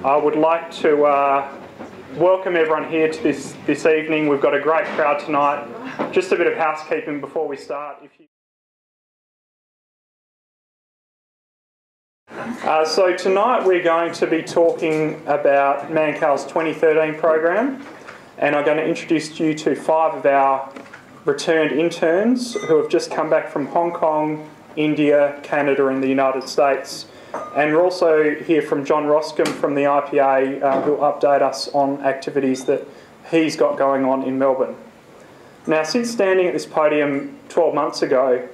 I would like to welcome everyone here to this evening. We've got a great crowd tonight. Just a bit of housekeeping before we start. So tonight we're going to be talking about Mankall's 2013 program, and I'm going to introduce you to 5 of our returned interns who have just come back from Hong Kong, India, Canada and the United States. And we'll also hear from John Roscombe from the IPA who will update us on activities that he's got going on in Melbourne. Now, since standing at this podium 12 months ago,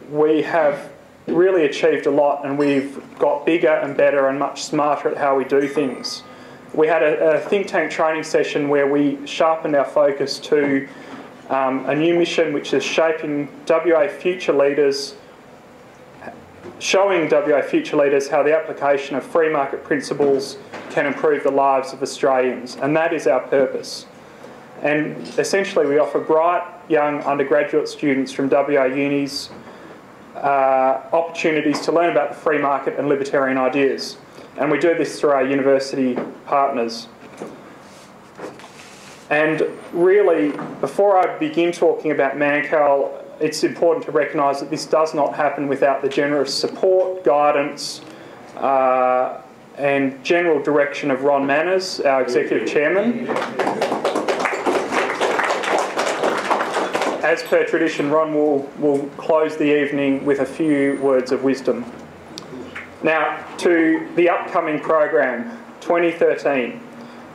we have really achieved a lot, and we've got bigger and better and much smarter at how we do things. We had a think tank training session where we sharpened our focus to a new mission, which is shaping WA future leaders, showing WA future leaders how the application of free market principles can improve the lives of Australians, and that is our purpose. And essentially we offer bright young undergraduate students from WA unis opportunities to learn about the free market and libertarian ideas, and we do this through our university partners. And really, before I begin talking about Mannkal, it's important to recognise that this does not happen without the generous support, guidance and general direction of Ron Manners, our Executive Chairman. As per tradition, Ron will close the evening with a few words of wisdom. Now, to the upcoming program, 2013.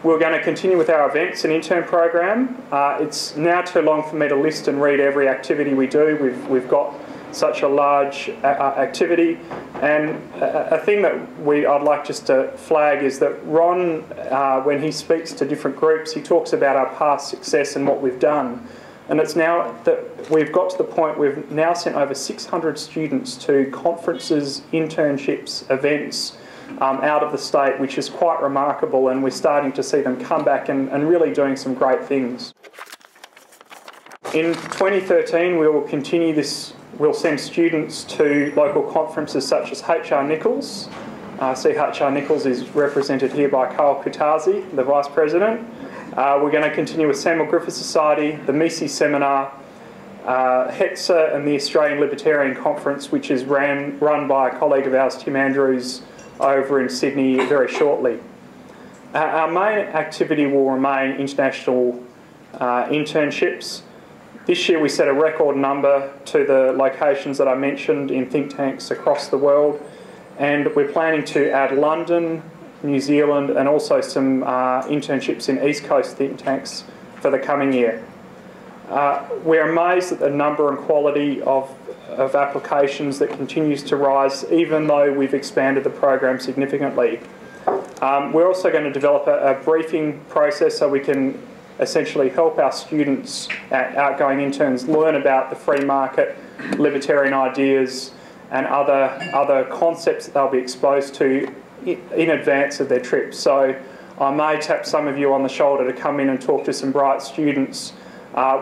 We're going to continue with our events and intern program. It's now too long for me to list and read every activity we do. We've got such a large activity, and a thing that I'd like just to flag is that Ron, when he speaks to different groups, he talks about our past success and what we've done. And it's now that we've got to the point we've now sent over 600 students to conferences, internships, events, out of the state, which is quite remarkable, and we're starting to see them come back and really doing some great things. In 2013 we will continue this. We'll send students to local conferences such as HR Nichols. See, HR Nichols is represented here by Carl Kutazi, the Vice President. We're going to continue with Samuel Griffith Society, the MISI Seminar, HETSA and the Australian Libertarian Conference, which is run by a colleague of ours, Tim Andrews, over in Sydney very shortly. Our main activity will remain international internships. This year we set a record number to the locations that I mentioned in think tanks across the world, and we're planning to add London, New Zealand and also some internships in East Coast think tanks for the coming year. We're amazed at the number and quality of applications that continues to rise, even though we've expanded the program significantly. We're also going to develop a briefing process so we can essentially help our students, outgoing interns, learn about the free market, libertarian ideas and other concepts that they'll be exposed to in advance of their trip. So I may tap some of you on the shoulder to come in and talk to some bright students.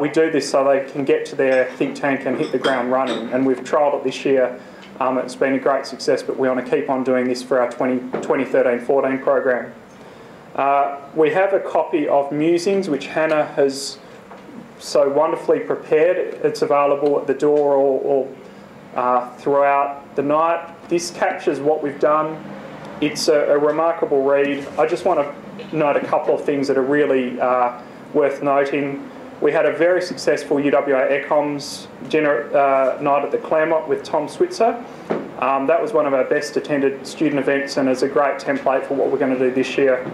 We do this so they can get to their think tank and hit the ground running, and we've trialled it this year. It's been a great success, but we want to keep on doing this for our 2013-14 program. We have a copy of Musings, which Hannah has so wonderfully prepared. It's available at the door or throughout the night. This captures what we've done. It's a remarkable read. I just want to note a couple of things that are really worth noting. We had a very successful UWA Ecoms dinner night at the Claremont with Tom Switzer. That was one of our best attended student events and is a great template for what we're going to do this year.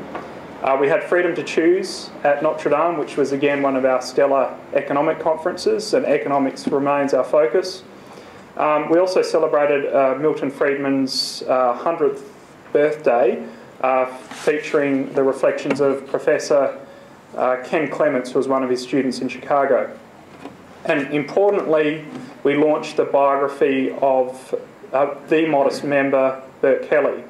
We had Freedom to Choose at Notre Dame, which was again one of our stellar economic conferences, and economics remains our focus. We also celebrated Milton Friedman's 100th birthday, featuring the reflections of Professor Ken Clements, who was one of his students in Chicago. And importantly, we launched the biography of the modest member, Bert Kelly.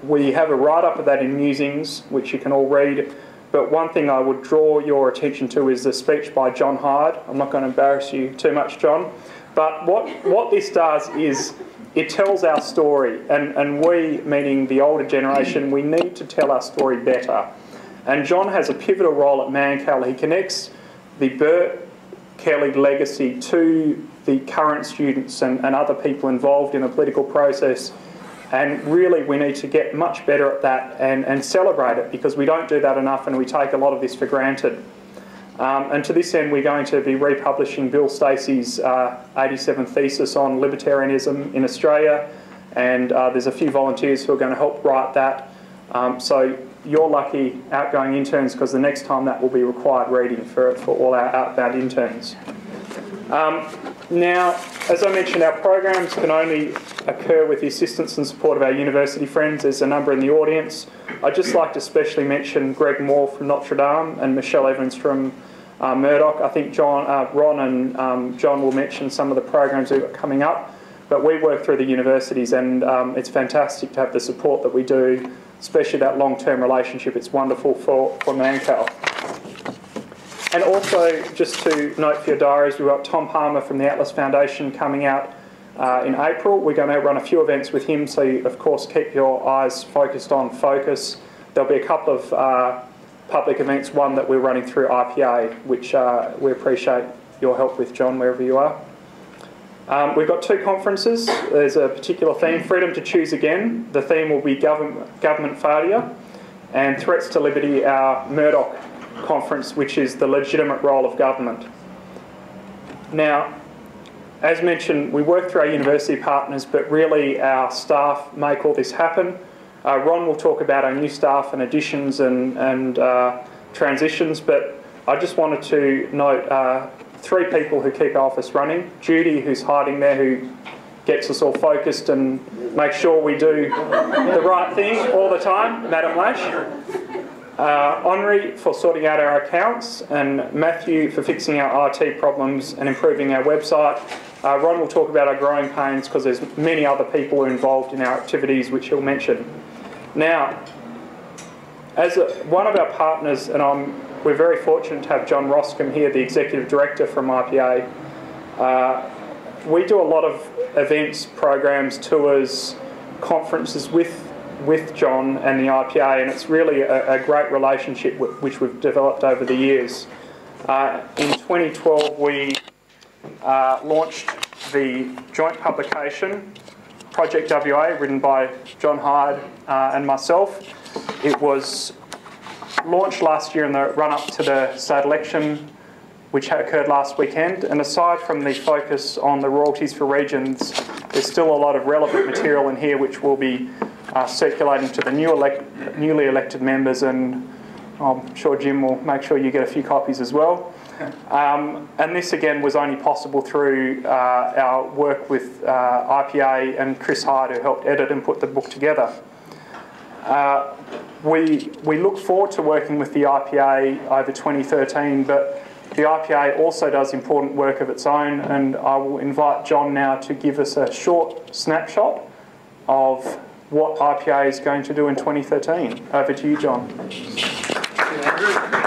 We have a write-up of that in Musings, which you can all read, but one thing I would draw your attention to is the speech by John Hyde. I'm not going to embarrass you too much, John, But what this does is it tells our story, and we, meaning the older generation, we need to tell our story better. And John has a pivotal role at Mannkal. He connects the Burt Kelly legacy to the current students and other people involved in the political process. And really we need to get much better at that and celebrate it, because we don't do that enough and we take a lot of this for granted. And to this end, we're going to be republishing Bill Stacey's 87 thesis on libertarianism in Australia, and there's a few volunteers who are going to help write that. So you're lucky, outgoing interns, because the next time that will be required reading for all our outbound interns. Now, as I mentioned, our programs can only occur with the assistance and support of our university friends. There's a number in the audience. I'd just like to specially mention Greg Moore from Notre Dame and Michelle Evans from Murdoch. I think Ron and John will mention some of the programs we've got coming up, but we work through the universities, and it's fantastic to have the support that we do, especially that long-term relationship. It's wonderful for Mannkal. And also, just to note for your diaries, we've got Tom Palmer from the Atlas Foundation coming out in April. We're going to run a few events with him, so you, of course, keep your eyes focused on Focus. There'll be a couple of public events, one that we're running through IPA, which we appreciate your help with, John, wherever you are. We've got two conferences. There's a particular theme, Freedom to Choose Again. The theme will be government failure, and Threats to Liberty, our Murdoch conference, which is the legitimate role of government. Now, as mentioned, we work through our university partners, but really our staff make all this happen. Ron will talk about our new staff and additions and transitions, but I just wanted to note three people who keep our office running. Judy, who's hiding there, who gets us all focused and makes sure we do the right thing all the time, Madam Lash. Henri for sorting out our accounts, and Matthew for fixing our IT problems and improving our website. Ron will talk about our growing pains, because there's many other people involved in our activities, which he'll mention. Now, as one of our partners, and we're very fortunate to have John Roscombe here, the Executive Director from IPA, we do a lot of events, programs, tours, conferences with John and the IPA, and it's really a great relationship which we've developed over the years. In 2012 we launched the joint publication, Project WA, written by John Hyde and myself. It was launched last year in the run-up to the state election, which occurred last weekend, and aside from the focus on the royalties for regions, there's still a lot of relevant material in here which will be circulating to the newly elected members, and I'm sure Jim will make sure you get a few copies as well. And this again was only possible through our work with IPA and Chris Hyde, who helped edit and put the book together. We look forward to working with the IPA over 2013, but the IPA also does important work of its own, and I will invite John now to give us a short snapshot of what IPA is going to do in 2013. Over to you, John. Thank you, Andrew.